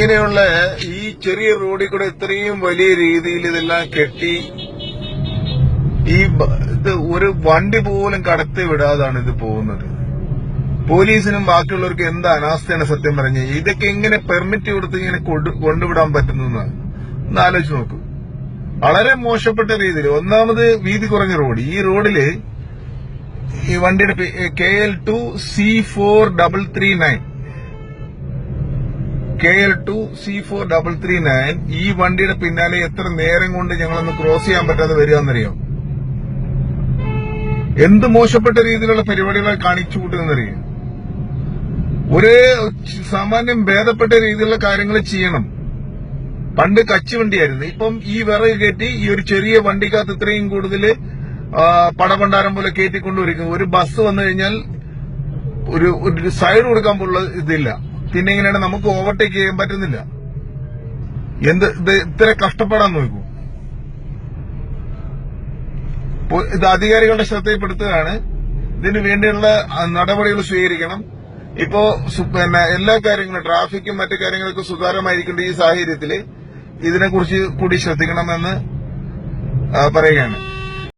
ഇങ്ങനെയുള്ള ഈ ചെറിയ റോഡിൽ കൂടെ ഇത്രയും വലിയ രീതിയിൽ ഇതെല്ലാം കെട്ടി ഇത് ഒരു വണ്ടി പോലും കടത്തി വിടാതാണ് ഇത് പോകുന്നത്. പോലീസിനും ബാക്കിയുള്ളവർക്ക് എന്ത് അനാസ്ഥയാണ് സത്യം പറഞ്ഞ്. ഇതൊക്കെ എങ്ങനെ പെർമിറ്റ് കൊടുത്ത് ഇങ്ങനെ കൊണ്ടുവിടാൻ പറ്റുന്നതാണ് ഒന്ന് ആലോചിച്ച് നോക്കൂ. വളരെ മോശപ്പെട്ട രീതിയിൽ. ഒന്നാമത് വീതി കുറഞ്ഞ റോഡ്. ഈ റോഡില് ഈ വണ്ടിയുടെ KL2C4339 KL2C4339 ഈ വണ്ടിയുടെ പിന്നാലെ എത്ര നേരം കൊണ്ട് ഞങ്ങളൊന്ന് ക്രോസ് ചെയ്യാൻ പറ്റാതെ വരികയെന്നറിയാം. എന്ത് മോശപ്പെട്ട രീതിയിലുള്ള പരിപാടികളെ കാണിച്ചു കൂട്ടുന്നറിയാം. ഒരു സാമാന്യം ഭേദപ്പെട്ട രീതിയിലുള്ള കാര്യങ്ങൾ ചെയ്യണം. പണ്ട് കച്ചുവണ്ടിയായിരുന്നു. ഇപ്പം ഈ വിറക് കയറ്റി ഈ ഒരു ചെറിയ വണ്ടിക്കകത്ത് ഇത്രയും കൂടുതൽ പടഭണ്ഡാരം പോലെ കയറ്റിക്കൊണ്ടുവരിക്കും. ഒരു ബസ് വന്നു കഴിഞ്ഞാൽ ഒരു സൈഡ് കൊടുക്കാൻ പോലുള്ള ഇതില്ല. പിന്നെ ഇങ്ങനെയാണ് നമുക്ക് ഓവർടേക്ക് ചെയ്യാൻ പറ്റുന്നില്ല. ഇത് ഇത്ര കഷ്ടപ്പെടാൻ നോക്കൂ. ഇത് അധികാരികളുടെ ശ്രദ്ധയിൽപ്പെടുത്തുകയാണ്. ഇതിനു വേണ്ടിയുള്ള നടപടികൾ സ്വീകരിക്കണം. ഇപ്പോ എല്ലാ കാര്യങ്ങളും ട്രാഫിക്കും മറ്റു കാര്യങ്ങളൊക്കെ സുതാര്യമായിരിക്കേണ്ട ഈ സാഹചര്യത്തിൽ ഇതിനെക്കുറിച്ച് കൂടി ശ്രദ്ധിക്കണമെന്ന് പറയുകയാണ്.